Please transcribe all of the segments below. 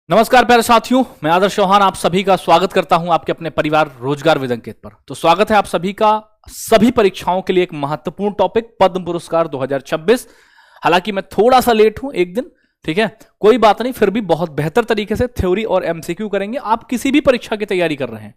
नमस्कार प्यारे साथियों, मैं आदर्श चौहान आप सभी का स्वागत करता हूं आपके अपने परिवार रोजगार विद अंकित पर। तो स्वागत है आप सभी का सभी परीक्षाओं के लिए एक महत्वपूर्ण टॉपिक पद्म पुरस्कार 2026। हालांकि मैं थोड़ा सा लेट हूं एक दिन, ठीक है, कोई बात नहीं, फिर भी बहुत बेहतर तरीके से थ्योरी और एमसीक्यू करेंगे। आप किसी भी परीक्षा की तैयारी कर रहे हैं,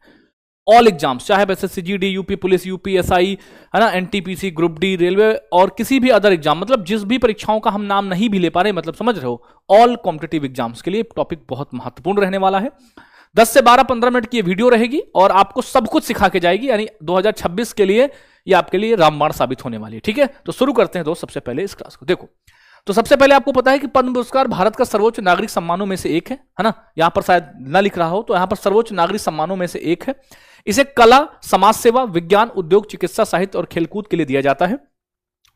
ऑल एग्जाम्स, चाहे SSC GD, UP police, UPSI, है ना, एनटीपीसी, ग्रुप डी, रेलवे और किसी भी अदर एग्जाम, मतलब जिस भी परीक्षाओं का हम नाम नहीं भी ले पा रहे, मतलब समझ रहे हो, ऑल कॉम्पिटिटिव एग्जाम्स के लिए टॉपिक बहुत महत्वपूर्ण रहने वाला है। 10 से 12-15 मिनट की ये वीडियो रहेगी और आपको सब कुछ सिखा के जाएगी, यानी 2026 के लिए ये आपके लिए रामबाण साबित होने वाली है। ठीक है, तो शुरू करते हैं दोस्त सबसे पहले इस क्लास को। देखो, तो सबसे पहले आपको पता है कि पद्म पुरस्कार भारत का सर्वोच्च नागरिक सम्मानों में से एक है ना। यहां पर शायद ना लिख रहा हो, तो यहां पर सर्वोच्च नागरिक सम्मानों में से एक है। इसे कला, समाज सेवा, विज्ञान, उद्योग, चिकित्सा, साहित्य और खेलकूद के लिए दिया जाता है।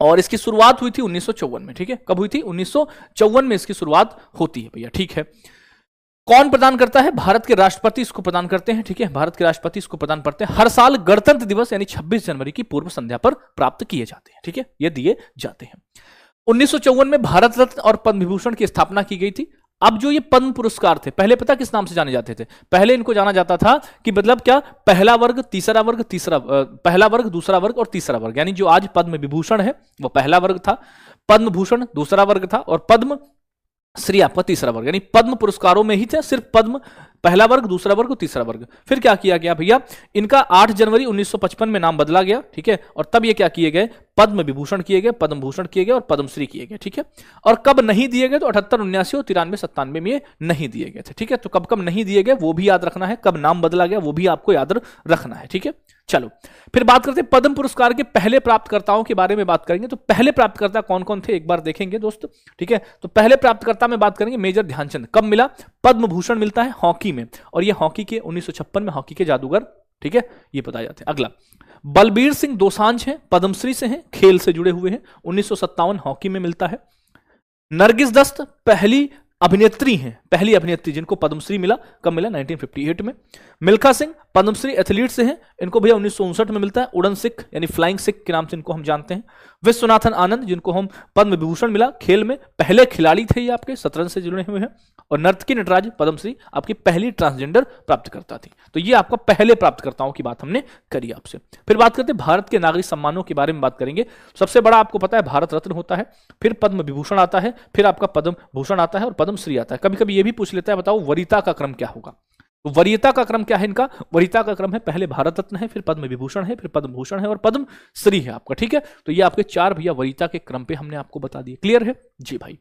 और इसकी शुरुआत हुई थी 1954 में। ठीक है, कब हुई थी? 1954 में इसकी शुरुआत होती है भैया। ठीक है, कौन प्रदान करता है? भारत के राष्ट्रपति इसको प्रदान करते हैं। ठीक है, भारत के राष्ट्रपति इसको प्रदान करते हैं। हर साल गणतंत्र दिवस यानी 26 जनवरी की पूर्व संध्या पर प्राप्त किए जाते हैं। ठीक है, ये दिए जाते हैं। 1954 में भारत रत्न और पद्म विभूषण की स्थापना की गई थी। अब जो ये पद्म पुरस्कार थे, पहले पता किस नाम से जाने जाते थे? पहले इनको जाना जाता था कि मतलब क्या, पहला वर्ग, तीसरा वर्ग, पहला वर्ग, दूसरा वर्ग और तीसरा वर्ग। यानी जो आज पद्म विभूषण है वो पहला वर्ग था, पद्म भूषण दूसरा वर्ग था और पद्म श्री आपका तीसरा वर्ग। यानी पद्म पुरस्कारों में ही थे सिर्फ पद्म पहला वर्ग, दूसरा वर्ग और तीसरा वर्ग। फिर क्या किया गया भैया, इनका 8 जनवरी 1955 में नाम बदला गया। ठीक है, और तब ये क्या किए गए, पद्म विभूषण किए गए, पद्म भूषण किए गए और पद्मश्री किए गए। ठीक है, और कब नहीं दिए गए, तो 78, 79 और 93, 97 में ये नहीं दिए गए थे। ठीक है, तो कब कब नहीं दिए गए वो भी याद रखना है, कब नाम बदला गया वो भी आपको याद रखना है। ठीक है, चलो फिर बात करते हैं पद्म पुरस्कार के पहले प्राप्तकर्ताओं के बारे में बात करेंगे। तो पहले प्राप्तकर्ता कौन कौन थे एक बार देखेंगे दोस्त। ठीक है, तो पहले प्राप्तकर्ता में बात करेंगे मेजर ध्यानचंद। कब मिला? पद्म भूषण मिलता है हॉकी में, और ये हॉकी के 1956 में हॉकी के जादूगर, ठीक है, ये बताए जाते हैं। अगला बलबीर सिंह दोसांझ हैं, पद्मश्री से हैं, खेल से जुड़े हुए हैं, 1957 हॉकी में मिलता है। नरगिस दस्त पहली अभिनेत्री हैं, पहली अभिनेत्री जिनको पद्मश्री मिला, कब मिला? 1958 में। मिल्खा सिंह पद्मश्री एथलीट से हैं, इनको भैया 1959 में मिलता है। उड़न सिख यानी फ्लाइंग सिख के नाम से इनको हम जानते हैं। विश्वनाथन आनंद जिनको हम पद्म विभूषण मिला, खेल में पहले खिलाड़ी थे ये आपके, शतरंज से जुड़े हुए हैं। और नर्तकी नटराज पद्मश्री आपकी पहली ट्रांसजेंडर प्राप्तकर्ता थी। तो ये आपका पहले प्राप्तकर्ताओं की बात हमने करी आपसे। फिर बात करते हैं भारत के नागरिक सम्मानों के बारे में बात करेंगे। सबसे बड़ा आपको पता है भारत रत्न होता है, फिर पद्म विभूषण आता है, फिर आपका पद्म भूषण आता है और पद्मश्री आता है। कभी कभी ये भी पूछ लेता है, बताओ वरीयता का क्रम क्या होगा? तो वरीयता का क्रम क्या है इनका? वरीयता का क्रम है, पहले भारत रत्न है, फिर पद्म विभूषण है, फिर पद्म भूषण है और पद्म श्री है आपका। ठीक है, तो ये आपके 4 भैया वरीयता के क्रम पे हमने आपको बता दिए। क्लियर है जी भाई?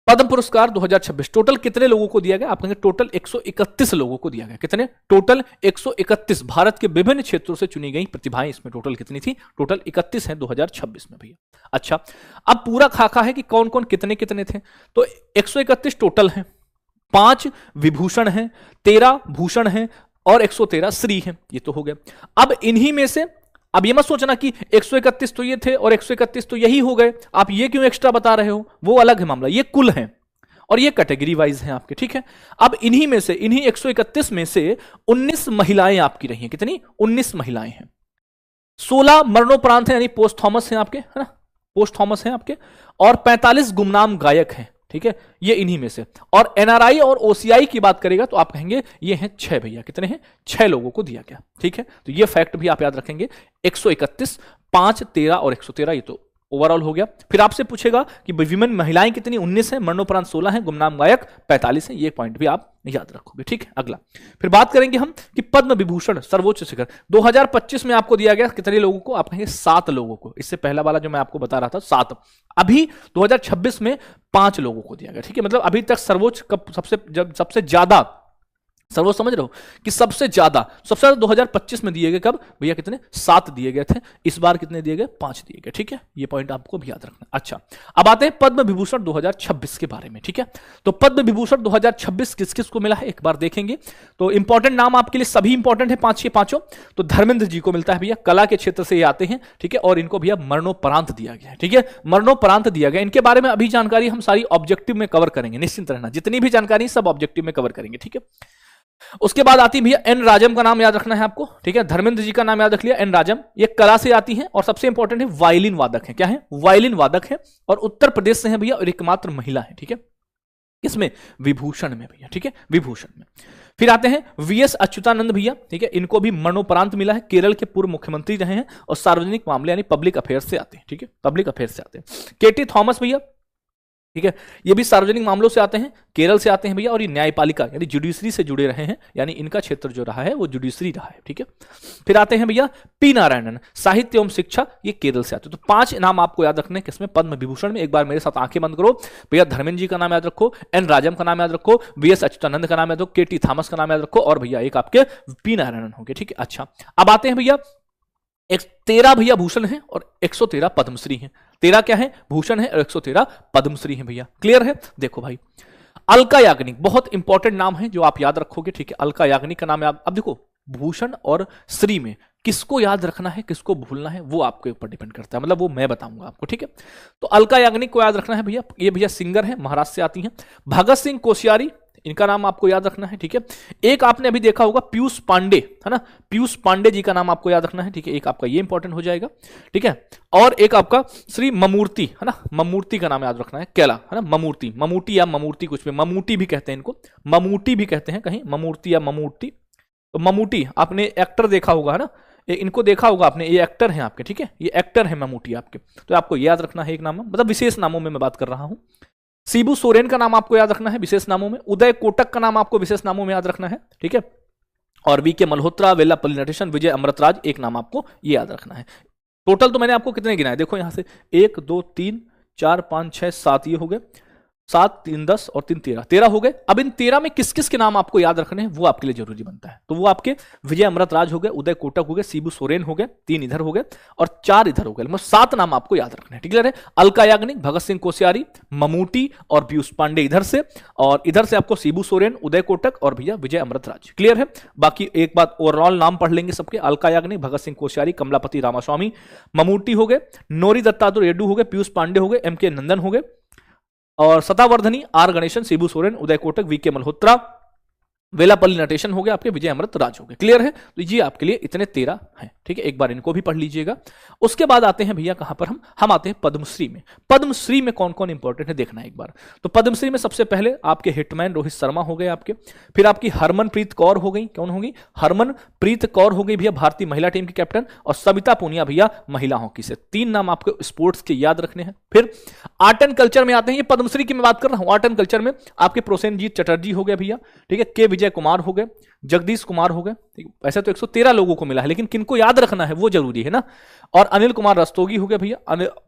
पद्म पुरस्कार 2026 टोटल कितने लोगों को दिया गया? आप कहेंगे टोटल 131 लोगों को दिया गया। कितने? टोटल 131 भारत के विभिन्न क्षेत्रों से चुनी गई प्रतिभाएं इसमें टोटल कितनी थी? टोटल 31 है 2026 में भैया। अच्छा, अब पूरा खाका है कि कौन कौन कितने कितने थे। तो 131 टोटल हैं, 5 विभूषण हैं, 13 भूषण हैं और 113 श्री हैं। ये तो हो गया। अब इन्हीं में से, अब ये मत सोचना कि 131 तो ये थे और 131 तो यही हो गए, आप ये क्यों एक्स्ट्रा बता रहे हो, वो अलग है मामला। ये कुल हैं और ये कैटेगरी वाइज हैं आपके। ठीक है, अब इन्हीं में से, इन्हीं 131 में से 19 महिलाएं आपकी रही हैं। कितनी? 19 महिलाएं हैं। 16 मरणोपरांत हैं, यानी पोस्ट थॉमस हैं आपके, है ना, पोस्ट थॉमस हैं आपके, और 45 गुमनाम गायक हैं। ठीक है, ये इन्हीं में से। और एनआरआई और ओसीआई की बात करेगा तो आप कहेंगे ये हैं 6 भैया। कितने हैं? 6 लोगों को दिया गया। ठीक है, तो ये फैक्ट भी आप याद रखेंगे। 131, 5, 13 और 113, ये तो ओवरऑल हो गया। फिर आपसे पूछेगा कि विमेन महिलाएं कितनी? 19 है, मरणोपरांत 16 है, गुमनाम गायक 45 है। ये पॉइंट भी आप याद रखोगे। ठीक है, अगला फिर बात करेंगे हम कि पद्म विभूषण सर्वोच्च शिखर 2025 में आपको दिया गया कितने लोगों को? आप कहेंगे 7 लोगों को। इससे पहला वाला जो मैं आपको बता रहा था 7, अभी 2026 में 5 लोगों को दिया गया। ठीक है, मतलब अभी तक सर्वोच्च कब सबसे ज्यादा, सर्वोच्च समझ रहे हो कि सबसे ज्यादा 2025 में दिए गए कब भैया? कितने? 7 दिए गए थे। इस बार कितने दिए गए? 5 दिए गए। ठीक है, ये पॉइंट आपको भी याद रखना। अच्छा, अब आते हैं पद्म विभूषण 2026 के बारे में। ठीक है, तो पद्म विभूषण 2026 किस किस को मिला है एक बार देखेंगे। तो इंपॉर्टेंट नाम आपके लिए सभी इंपॉर्टेंट है, 5 के पांचों। तो धर्मेंद्र जी को मिलता है भैया, कला के क्षेत्र से ये आते हैं। ठीक है, और इनको भैया मरणोपरांत दिया गया है। ठीक है, मरणोपरांत दिया गया। इनके बारे में अभी जानकारी हम सारी ऑब्जेक्टिव में कवर करेंगे, निश्चिंत रहना, जितनी भी जानकारी सब ऑब्जेक्टिव में कवर करेंगे। ठीक है, उसके बाद आती है भैया एन राजम का नाम याद रखना है आपको। ठीक है, धर्मेंद्र जी का नाम याद रख लिया, एन राजम। ये कला से आती है और सबसे इंपॉर्टेंट है वायलिन वादक है। क्या है? वायलिन वादक है और उत्तर प्रदेश से है भैया और एकमात्र महिला है। ठीक है, किसमें? विभूषण में भैया, ठीक है, विभूषण में। फिर आते हैं वीएस अच्युतानंद भैया, ठीक है, इनको भी मरणोपरांत मिला है, केरल के पूर्व मुख्यमंत्री रहे हैं और सार्वजनिक मामले यानी पब्लिक अफेयर्स से आते हैं, ठीक है, पब्लिक अफेयर्स से आते हैं। केटी थॉमस भैया, ठीक है, ये भी सार्वजनिक मामलों से आते हैं, केरल से आते हैं भैया, और ये न्यायपालिका यानी जुडिशरी से जुड़े रहे हैं, यानी इनका क्षेत्र जो रहा है वो जुडिशरी रहा है, ठीक है। फिर आते हैं भैया पी नारायणन, साहित्य एवं शिक्षा, ये केरल से आते हैं। तो 5 नाम आपको याद रखने किसमें? पद्म विभूषण में। एक बार मेरे साथ आंखें बंद करो भैया, धर्मेंद्र जी का नाम याद रखो, एन राजम का नाम याद रखो, वीएस अच्युतानंद का नाम याद रखो, केटी थॉमस का नाम याद रखो, और भैया एक आपके पी नारायणन हो गए, ठीक है। अच्छा, अब आते हैं भैया 13 भैया भूषण है और 113 पद्मश्री हैं। 13 क्या है? भूषण है और 113 पद्मश्री हैं भैया, क्लियर है। देखो भाई, अलका याग्निक बहुत इंपॉर्टेंट नाम है जो आप याद रखोगे, ठीक है। अलका याग्निक का नाम है। अब देखो, भूषण और श्री में किसको याद रखना है, किसको भूलना है, वो आपके ऊपर डिपेंड करता है, मतलब वो मैं बताऊंगा आपको, ठीक है। तो अलका याग्निक को याद रखना है भैया, ये भैया सिंगर है, महाराष्ट्र से आती हैं। भगत सिंह कोश्यारी, इनका नाम आपको याद रखना है, ठीक है। एक आपने अभी देखा होगा पीयूष पांडे, है ना, पीयूष पांडे जी का नाम आपको याद रखना है, ठीक है। एक आपका ये इंपॉर्टेंट हो जाएगा, ठीक है। और एक आपका श्री ममूर्ति, है ना, ममूर्ति का नाम याद रखना है, केला, है ना, ममूर्ति, ममूटी या ममूर्ति, कुछ भी, ममूटी भी कहते हैं इनको, ममूटी भी कहते हैं कहीं, ममूर्ति या ममूर्ति। तो ममूटी आपने एक्टर देखा होगा, है ना, इनको देखा होगा आपने, ये एक्टर हैं आपके, ठीक है, ये एक्टर है ममूटी आपके, तो आपको याद रखना है एक नाम, मतलब विशेष नामों में मैं बात कर रहा हूं। शिबू सोरेन का नाम आपको याद रखना है विशेष नामों में। उदय कोटक का नाम आपको विशेष नामों में याद रखना है, ठीक है। और वीके मल्होत्रा, वेल्लापल्ली नटेशन, विजय अमृतराज, एक नाम आपको ये याद रखना है। टोटल तो मैंने आपको कितने गिनाए, देखो यहां से 1 2 3 4 5 6 7 ये हो गए, 7 3 10 और 3 13, 13 हो गए। अब इन 13 में किस किस के नाम आपको याद रखने हैं वो आपके लिए जरूरी बनता है। तो वो आपके विजय अमृतराज हो गए, उदय कोटक हो गए, शिबू सोरेन हो गए, 3 इधर हो गए और 4 इधर हो गए, मतलब 7 नाम आपको याद रखने हैं, क्लियर है। अलका याग्निक, भगत सिंह कोश्यारी, ममूटी और पीयूष पांडे इधर से, और इधर से आपको शिबू सोरेन, उदय कोटक और भैया विजय अमृतराज, क्लियर है। बाकी एक बात ओवरऑल नाम पढ़ लेंगे सबके, अलका याग्निक, भगत सिंह कोश्यारी, कमलापति रामास्वामी, ममूटी हो गए, नोरी दत्तात्रेय रेड्डू हो गए, पीयूष पांडे हो गए, एम.के. नंदन हो गए, और सतावर्धनी, आर गणेशन, शिबू सोरेन, उदय कोटक, वीके मल्होत्रा, वेलापल्ली नटेशन हो गया आपके, विजय अमृतराज हो गए, क्लियर है। तो ये आपके लिए इतने 13 हैं, ठीक है। एक बार इनको भी पढ़ लीजिएगा। उसके बाद आते हैं भैया कहां पर, हम आते हैं पद्मश्री में। पद्मश्री में कौन कौन इंपॉर्टेंट है देखना एक बार। तो पद्मश्री में सबसे पहले आपके हिटमैन रोहित शर्मा हो गए आपके, फिर आपकी हरमनप्रीत कौर हो गई, कौन होगी? हरमनप्रीत कौर हो गई भैया, भारतीय महिला टीम की कैप्टन, और सविता पूनिया भैया महिला हॉकी से। 3 नाम आपको स्पोर्ट्स के याद रखने हैं। फिर आर्ट एंड कल्चर में आते हैं, ये पद्मश्री की मैं बात कर रहा हूं। आर्ट एंड कल्चर में आपके प्रोसेनजीत चटर्जी हो गए भैया, ठीक है, के विजय कुमार हो गए, जगदीश कुमार हो गए, ऐसे तो 113 लोगों को मिला है, लेकिन किनको याद रखना है वो जरूरी है ना। और अनिल कुमार रस्तोगी हो गए भैया,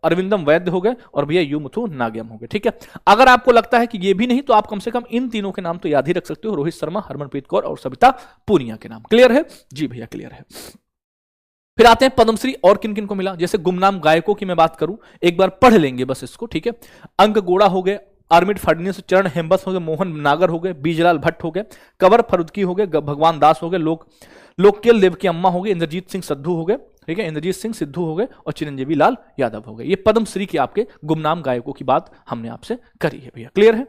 अरविंदम वैद्य हो गए, और भैया युमुथु नाग्यम हो गए, ठीक है। अगर आपको लगता है कि ये भी नहीं, तो आप कम से कम इन तीनों के नाम तो याद ही रख सकते हो, रोहित शर्मा, हरमनप्रीत कौर और सविता पूनिया के नाम, क्लियर है जी भैया, क्लियर है। फिर आते हैं पद्मश्री और किन किन को मिला। जैसे गुमनाम गायकों की मैं बात करूं, एक बार पढ़ लेंगे बस इसको, ठीक है। अंक गोड़ा हो गए, आर्मिड फडणवीस, चरण हेम्बस हो गए, मोहन नागर हो गए, बीजलाल भट्ट हो गए, कंवर फरुदकी हो गए, भगवान दास हो गए, लोककेल देव की अम्मा हो गए, इंद्रजीत सिंह सिद्धू हो गए, ठीक है, इंद्रजीत सिंह सिद्धू हो गए, और चिरंजीवी लाल यादव हो गए। ये पद्मश्री के आपके गुमनाम गायकों की बात हमने आपसे करी है भैया, क्लियर है।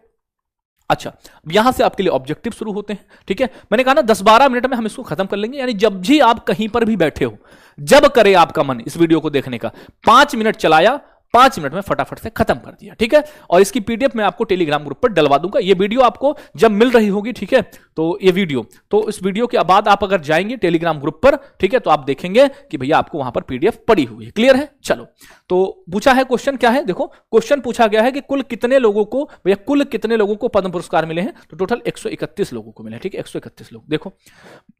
अच्छा, यहां से आपके लिए ऑब्जेक्टिव शुरू होते हैं, ठीक है। मैंने कहा ना 10-12 मिनट में हम इसको खत्म कर लेंगे, यानी जब भी आप कहीं पर भी बैठे हो, जब करे आपका मन इस वीडियो को देखने का, 5 मिनट चलाया, 5 मिनट में फटाफट से खत्म कर दिया, ठीक है। और इसकी पीडीएफ मैं आपको टेलीग्राम ग्रुप पर डलवा दूंगा। ये वीडियो आपको जब मिल रही होगी, ठीक है, तो ये वीडियो, तो इस वीडियो के बाद आप अगर जाएंगे टेलीग्राम ग्रुप पर, ठीक है, तो आप देखेंगे कि भैया आपको वहां पर पीडीएफ पड़ी हुई है, क्लियर है। चलो, तो पूछा है क्वेश्चन, क्या है देखो, क्वेश्चन पूछा गया है कि कुल कितने लोगों को, भैया कुल कितने लोगों को पद्म पुरस्कार मिले हैं। तो टोटल 131 लोगों को मिले, ठीक है, 131 लोग। देखो,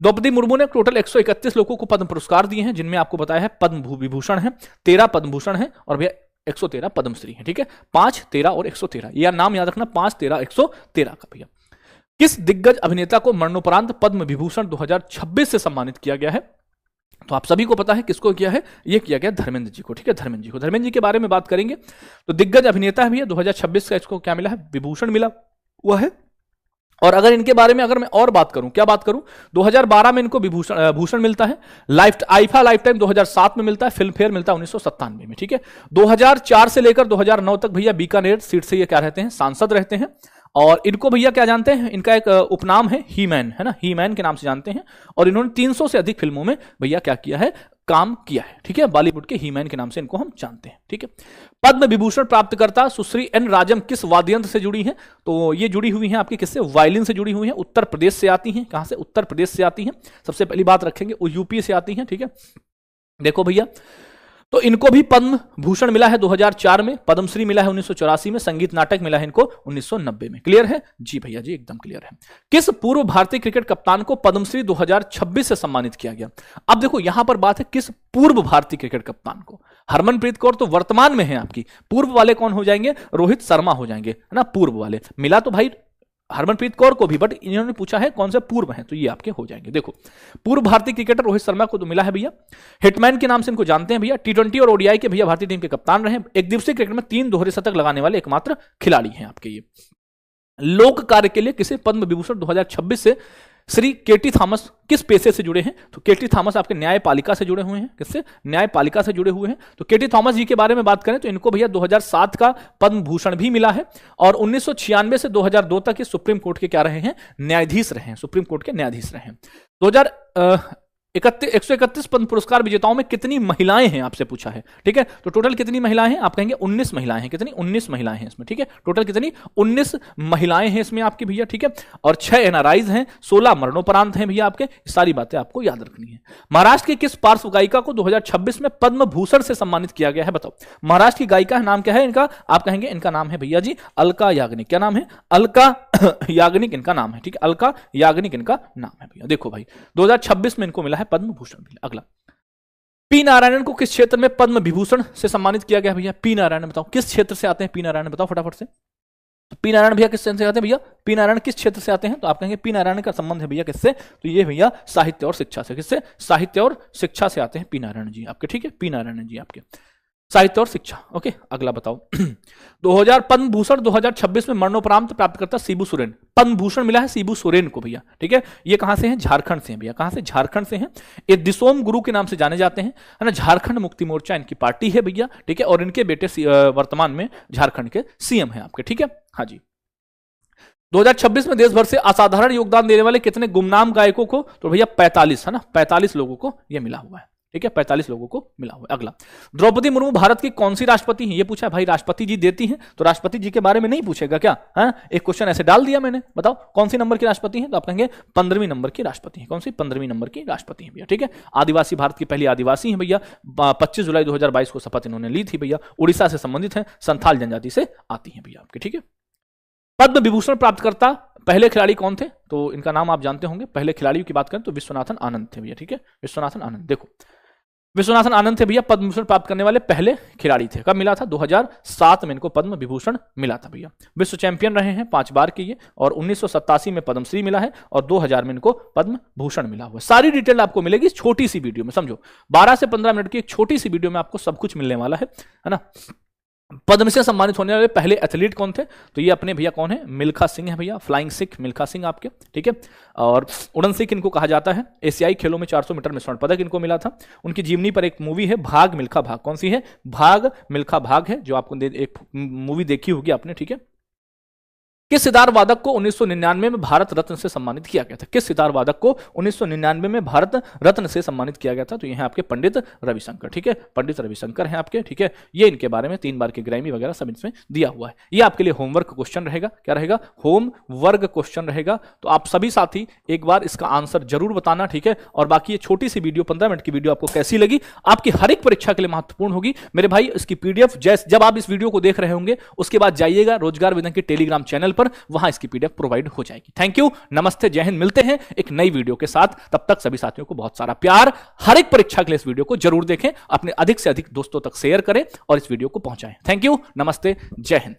द्रौपदी मुर्मू ने टोटल 131 लोगों को पद्म पुरस्कार दिए हैं, जिनमें आपको बताया है पद्म विभूषण है, 13 पद्म भूषण है, और भैया 113 पद्मश्री है, ठीक है। 5, 13 और 113, यह नाम याद रखना, 5, 13, 113 का भैया। किस दिग्गज अभिनेता को मरणोपरांत पद्म विभूषण 2026 से सम्मानित किया गया है? तो आप सभी को पता है किसको किया है, यह किया गया धर्मेंद्र जी को, ठीक है, धर्मेंद्र जी को। धर्मेंद्र जी के बारे में बात करेंगे तो दिग्गज अभिनेता है भैया, 2026 का इसको क्या मिला है, विभूषण मिला हुआ है। और अगर इनके बारे में अगर मैं और बात करूं, क्या बात करूं, 2012 में इनको भूषण मिलता है, आईफा लाइफ टाइम 2007 में मिलता है, फिल्म फेयर मिलता है 1997 में, ठीक है। 2004 से लेकर 2009 तक भैया बीकानेर सीट से ये क्या रहते हैं, सांसद रहते हैं। और इनको भैया क्या जानते हैं, इनका एक उपनाम है ही मैन, है ना, ही मैन के नाम से जानते हैं। और इन्होंने 300 से अधिक फिल्मों में भैया क्या किया है, काम किया है, ठीक है। बॉलीवुड के हीमैन के नाम से इनको हम जानते हैं, ठीक है। पद्म विभूषण प्राप्तकर्ता सुश्री एन राजम किस वाद्य यंत्र से जुड़ी हैं? तो ये जुड़ी हुई हैं आपकी किससे? वायलिन से जुड़ी हुई हैं, उत्तर प्रदेश से आती हैं। कहां से? उत्तर प्रदेश से आती हैं। सबसे पहली बात रखेंगे, वो यूपी से आती हैं, ठीक है। देखो भैया, तो इनको भी पद्म भूषण मिला है 2004 में, पद्मश्री मिला है 1984 में, संगीत नाटक मिला है इनको 1990 में। क्लियर है जी भैया जी, एकदम क्लियर है। किस पूर्व भारतीय क्रिकेट कप्तान को पद्मश्री 2026 से सम्मानित किया गया? अब देखो यहां पर बात है किस पूर्व भारतीय क्रिकेट कप्तान को। हरमनप्रीत कौर तो वर्तमान में है आपकी, पूर्व वाले कौन हो जाएंगे? रोहित शर्मा हो जाएंगे, है ना। पूर्व वाले मिला तो भाई हरमनप्रीत कौर को भी, बट इन्होंने पूछा है कौन से पूर्व हैं, तो ये आपके हो जाएंगे। देखो पूर्व भारतीय क्रिकेटर रोहित शर्मा को तो मिला है भैया, हिटमैन के नाम से इनको जानते हैं भैया। टी20 और ओडीआई के भैया भारतीय टीम के कप्तान रहे, एक दिवसीय क्रिकेट में 3 दोहरे शतक लगाने वाले एकमात्र खिलाड़ी हैं आपके ये। लोक कार्य के लिए किसे पद्म विभूषण 2026 से श्री केटी थॉमस किस पेशे से जुड़े हैं? तो केटी थॉमस आपके न्यायपालिका से जुड़े हुए हैं। किससे? न्यायपालिका से जुड़े हुए हैं। तो केटी थॉमस जी के बारे में बात करें तो इनको भैया 2007 का पद्म भूषण भी मिला है, और 1996 से 2002 तक ये सुप्रीम कोर्ट के क्या रहे हैं? न्यायाधीश रहे हैं, सुप्रीम कोर्ट के न्यायाधीश रहे हैं। 131 पद्म पुरस्कार विजेताओं में कितनी महिलाएं हैं आपसे पूछा है, ठीक है। तो टोटल कितनी महिलाएं हैं? आप कहेंगे 19 महिलाएं हैं। कितनी? 19 महिलाएं हैं इसमें, ठीक है। टोटल कितनी? 19 महिलाएं हैं इसमें आपकी भैया, ठीक है। और 6 एनआरआईज हैं, 16 मरणोपरांत हैं भैया आपके। सारी बातें आपको याद रखनी है। महाराष्ट्र की किस पार्श्व गायिका को 2026 में पद्म भूषण से सम्मानित किया गया है? बताओ महाराष्ट्र की गायिका है, नाम क्या है इनका? आप कहेंगे इनका नाम है भैया जी अलका याग्निक। क्या नाम है? अलका याग्निक इनका नाम है, ठीक है। अलका याग्निक इनका नाम है भैया। देखो भाई 2026 में इनको मिला है पद्म भूषण। अगला, पी नारायणन को किस क्षेत्र में पद्म विभूषण से सम्मानित किया गया भैया? पी नारायण बताओ किस क्षेत्र से आते हैं? पी नारायण बताओ फटाफट से। तो पी नारायण भैया किस क्षेत्र से आते हैं भैया? पी नारायण किस क्षेत्र से आते हैं? तो आप कहेंगे पी नारायण का संबंध है भैया किससे? तो ये भैया साहित्य और शिक्षा से। किससे? साहित्य और शिक्षा से आते हैं पी नारायण जी आपके, ठीक है। पी नारायण जी आपके साहित्य और शिक्षा। ओके, अगला बताओ 2000 पद्म भूषण 2026 में मरणोपरांत प्राप्त करता शिबू सोरेन। पद्म भूषण मिला है शिबू सोरेन को भैया, ठीक है। ये कहां से हैं? झारखंड से हैं भैया। कहां से? झारखंड से हैं। ये दिसोम गुरु के नाम से जाने जाते हैं, है ना। झारखंड मुक्ति मोर्चा इनकी पार्टी है भैया, ठीक है। और इनके बेटे वर्तमान में झारखंड के सीएम है आपके, ठीक है। हाँ जी। 2026 में देश भर से असाधारण योगदान देने वाले कितने गुमनाम गायकों को? तो भैया 45, है ना। 45 लोगों को ये मिला हुआ है, ठीक है। 45 लोगों को मिला हुआ है। अगला, द्रौपदी मुर्मू भारत की कौन सी राष्ट्रपति हैं? ये पूछा है भाई, राष्ट्रपति जी देती हैं, तो राष्ट्रपति जी के बारे में नहीं पूछेगा क्या? है एक क्वेश्चन ऐसे डाल दिया मैंने, बताओ कौन सी नंबर की राष्ट्रपति हैं? तो आप कहेंगे 15वीं नंबर की राष्ट्रपति हैं। कौन सी? 15वीं नंबर की राष्ट्रपति हैं भैया, ठीक है। आदिवासी, भारत की पहली आदिवासी हैं भैया। 25 जुलाई 2022 को शपथ इन्होंने ली थी भैया। उड़ीसा से संबंधित है, संथाल जनजाति से आती है भैया आपके, ठीक है। पद्म विभूषण प्राप्तकर्ता पहले खिलाड़ी कौन थे? तो इनका नाम आप जानते होंगे। पहले खिलाड़ियों की बात करें तो विश्वनाथन आनंद थे भैया, ठीक है। विश्वनाथन आनंद, देखो विश्वनाथन आनंद थे भैया पद्म भूषण प्राप्त करने वाले पहले खिलाड़ी थे। कब मिला था? 2007 में इनको पद्म विभूषण मिला था भैया। विश्व चैंपियन रहे हैं 5 बार के ये, और 1987 में पद्मश्री मिला है, और 2000 में इनको पद्म भूषण मिला हुआ है। सारी डिटेल आपको मिलेगी इस छोटी सी वीडियो में, समझो 12 से 15 मिनट की एक छोटी सी वीडियो में आपको सब कुछ मिलने वाला है ना। पद्म से सम्मानित होने वाले पहले एथलीट कौन थे? तो ये अपने भैया कौन है? मिल्खा सिंह है भैया, फ्लाइंग सिख मिल्खा सिंह आपके, ठीक है। और उड़न सिख इनको कहा जाता है। एशियाई खेलों में 400 मीटर में स्वर्ण पदक इनको मिला था। उनकी जीवनी पर एक मूवी है भाग मिल्खा भाग। कौन सी है? भाग मिल्खा भाग है, जो आपको एक मूवी देखी होगी आपने, ठीक है। किस सितार वादक को 1999 में भारत रत्न से सम्मानित किया गया था? किस सितार वादक को 1999 में भारत रत्न से सम्मानित किया गया था? तो ये हैं आपके पंडित रविशंकर, ठीक है। पंडित रविशंकर हैं आपके, ठीक है। ये इनके बारे में 3 बार के ग्रैमी वगैरह सब इसमें दिया हुआ है। ये आपके लिए होमवर्क क्वेश्चन रहेगा। क्या रहेगा? होमवर्क क्वेश्चन रहेगा। तो आप सभी साथी एक बार इसका आंसर जरूर बताना, ठीक है। और बाकी ये छोटी सी वीडियो 15 मिनट की वीडियो आपको कैसी लगी? आपकी हर एक परीक्षा के लिए महत्वपूर्ण होगी मेरे भाई। इसकी पीडीएफ जब आप इस वीडियो को देख रहे होंगे उसके बाद जाइएगा रोजगार वेदन के टेलीग्राम चैनल पर, वहां इसकी पीडीएफ प्रोवाइड हो जाएगी। थैंक यू, नमस्ते, जय हिंद। मिलते हैं एक नई वीडियो के साथ, तब तक सभी साथियों को बहुत सारा प्यार। हर एक परीक्षा के लिए इस वीडियो को जरूर देखें, अपने अधिक से अधिक दोस्तों तक शेयर करें और इस वीडियो को पहुंचाएं। थैंक यू, नमस्ते, जय हिंद।